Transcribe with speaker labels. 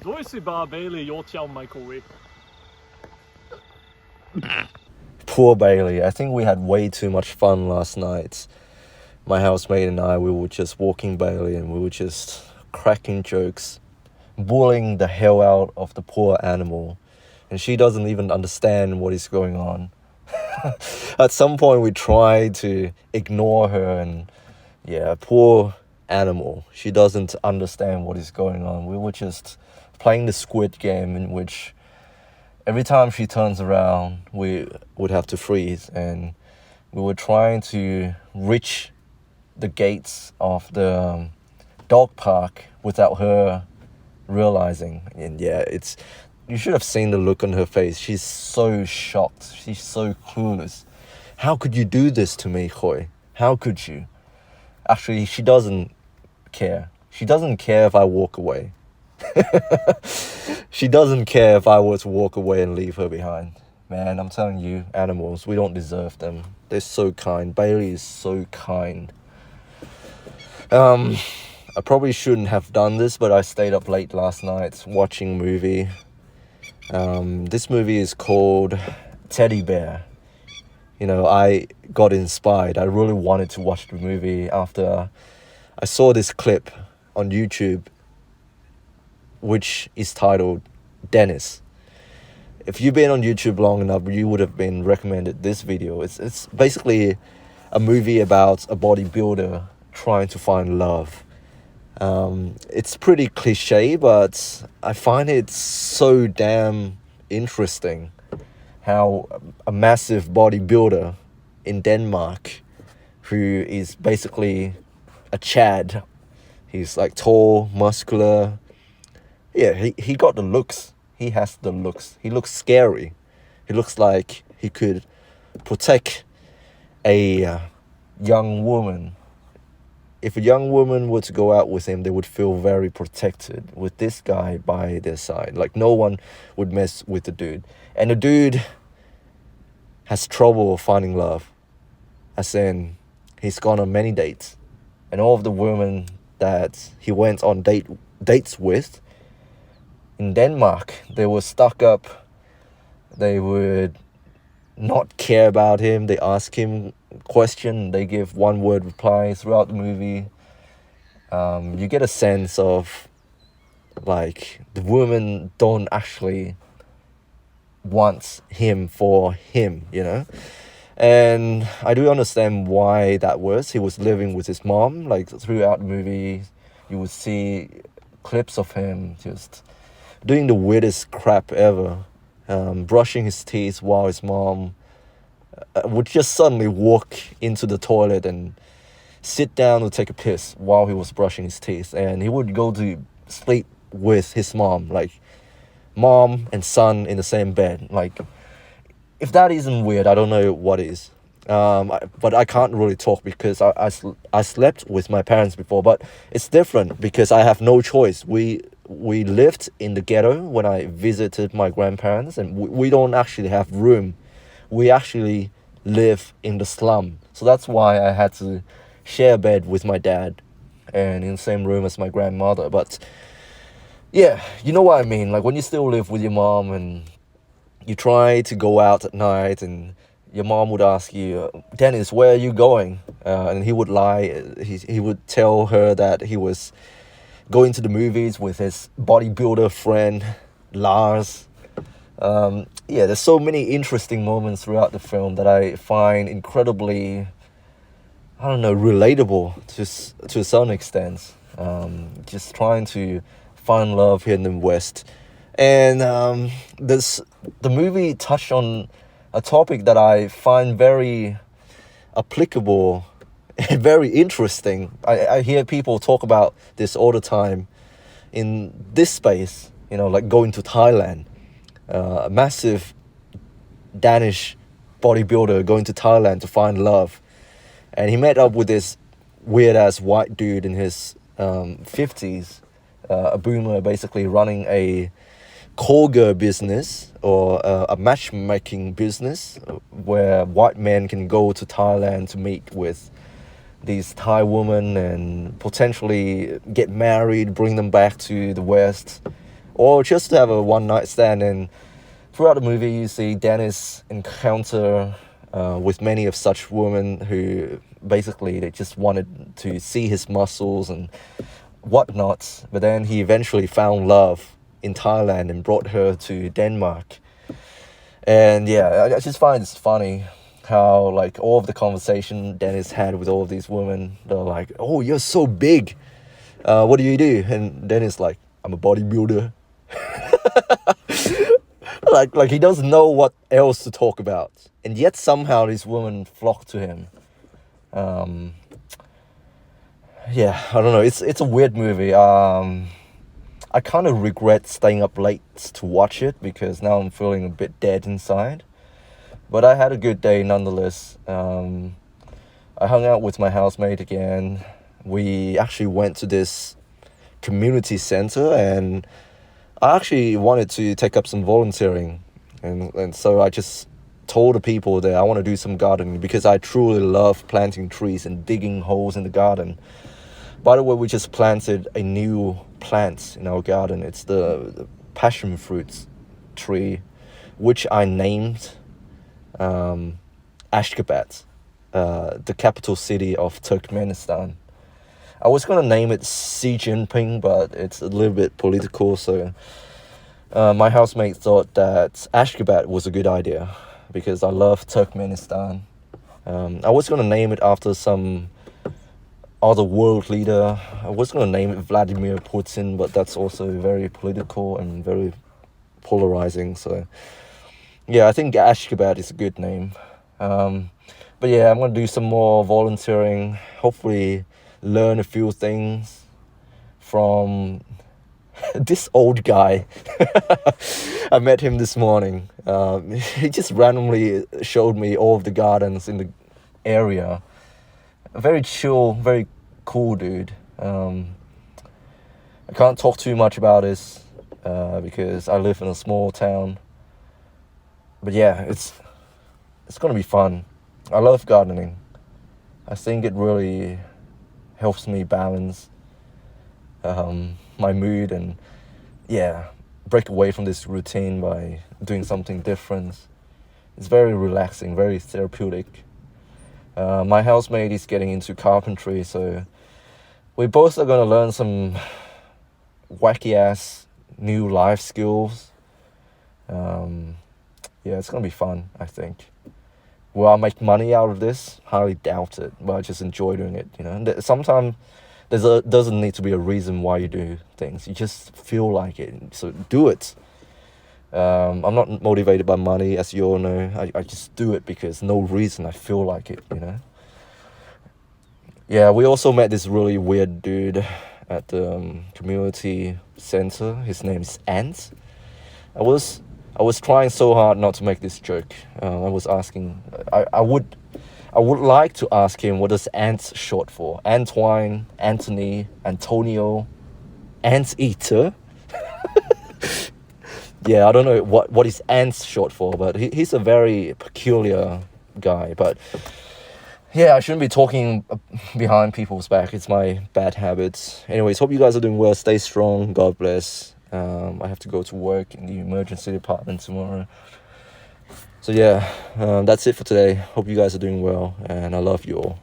Speaker 1: Då är så bara Bailey jag tjau Michael.
Speaker 2: Poor Bailey. I think we had way too much fun last night. My housemate and I, we were just walking Bailey and we were just cracking jokes, bullying the hell out of the poor animal. And she doesn't even understand what is going on. At some point we tried to ignore her and poor animal. She doesn't understand what is going on. We were just playing the squid game in which every time she turns around, we would have to freeze. And we were trying to reach the gates of the dog park without her realizing. And you should have seen the look on her face. She's so shocked. She's so clueless. How could you do this to me, Khoi? How could you? Actually, she doesn't care. She doesn't care if I walk away. She doesn't care if I were to walk away and leave her behind. Man, I'm telling you, animals, we don't deserve them. They're so kind. Bailey is so kind. I probably shouldn't have done this, but I stayed up late last night watching a movie. This movie is called Teddy Bear. You know, I got inspired. I really wanted to watch the movie after I saw this clip on YouTube, which is titled Dennis. If you've been on YouTube long enough, you would have been recommended this video. It's basically a movie about a bodybuilder trying to find love. It's pretty cliche, but I find it so damn interesting how a massive bodybuilder in Denmark, who is basically a Chad, he's like tall, muscular. Yeah, he got the looks. He has the looks. He looks scary. He looks like he could protect a young woman. If a young woman were to go out with him, they would feel very protected with this guy by their side. Like no one would mess with the dude. And the dude has trouble finding love. As in, he's gone on many dates. And all of the women that he went on dates with in Denmark, they were stuck up. They would not care about him. They ask him question. They give one-word replies throughout the movie. You get a sense of like the women don't actually want him for him, you know. And I do understand why that was. He was living with his mom. Like throughout the movie, you would see clips of him just doing the weirdest crap ever. Brushing his teeth while his mom would just suddenly walk into the toilet and sit down to take a piss while he was brushing his teeth. And he would go to sleep with his mom, like mom and son in the same bed. Like, if that isn't weird, I don't know what is. But I can't really talk because I slept with my parents before. But it's different because I have no choice. We lived in the ghetto when I visited my grandparents, and we don't actually have room. We actually live in the slum. So that's why I had to share a bed with my dad and in the same room as my grandmother. But yeah, you know what I mean? Like when you still live with your mom and you try to go out at night and your mom would ask you, Dennis, where are you going? And he would lie. He would tell her that he was going to the movies with his bodybuilder friend, Lars. There's so many interesting moments throughout the film that I find incredibly, relatable to some extent. Just trying to find love here in the West. And the movie touched on a topic that I find very applicable and very interesting. I hear people talk about this all the time in this space, like going to Thailand. A massive Danish bodybuilder going to Thailand to find love. And he met up with this weird-ass white dude in his 50s, a boomer basically running a call girl business or a matchmaking business where white men can go to Thailand to meet with these Thai women and potentially get married, bring them back to the West, or just to have a one night stand. And throughout the movie, you see Dennis encounter with many of such women who basically they just wanted to see his muscles and whatnot. But then he eventually found love in Thailand and brought her to Denmark. And yeah, I just find it's funny how like all of the conversation Dennis had with all of these women, they're like, "Oh, you're so big. What do you do?" And Dennis like, "I'm a bodybuilder." like he doesn't know what else to talk about, and yet somehow these women flock to him. Yeah, I don't know. It's a weird movie. I kind of regret staying up late to watch it because now I'm feeling a bit dead inside. But I had a good day nonetheless. I hung out with my housemate again. We actually went to this community center, and I actually wanted to take up some volunteering. And so I just told the people that I want to do some gardening because I truly love planting trees and digging holes in the garden. By the way, we just planted a new plant in our garden. It's the passion fruits tree, which I named Ashgabat, the capital city of Turkmenistan. I was going to name it Xi Jinping, but it's a little bit political, so my housemate thought that Ashgabat was a good idea because I love Turkmenistan. I was going to name it after some other world leader. I was going to name it Vladimir Putin, but that's also very political and very polarizing. So yeah, I think Ashgabat is a good name. But yeah, I'm going to do some more volunteering, hopefully learn a few things from this old guy. I met him this morning. He just randomly showed me all of the gardens in the area. A very chill, very cool dude. I can't talk too much about this because I live in a small town. But yeah, it's gonna be fun. I love gardening. I think it really helps me balance my mood and yeah, break away from this routine by doing something different. It's very relaxing, very therapeutic. My housemate is getting into carpentry, so we both are going to learn some wacky-ass new life skills. Yeah, it's going to be fun, I think. Will I make money out of this? Highly doubt it, but I just enjoy doing it, you know. And sometimes doesn't need to be a reason why you do things. You just feel like it, so do it. I'm not motivated by money, as you all know. I just do it because no reason. I feel like it, you know. Yeah, we also met this really weird dude at the community center. His name is Ant. I was trying so hard not to make this joke. I was asking. I would like to ask him what is Ant short for? Antoine, Anthony, Antonio, Anteater. Yeah, I don't know what is ants short for, but he's a very peculiar guy. But yeah, I shouldn't be talking behind people's back. It's my bad habits. Anyways, hope you guys are doing well. Stay strong. God bless. I have to go to work in the emergency department tomorrow. So yeah, that's it for today. Hope you guys are doing well, and I love you all.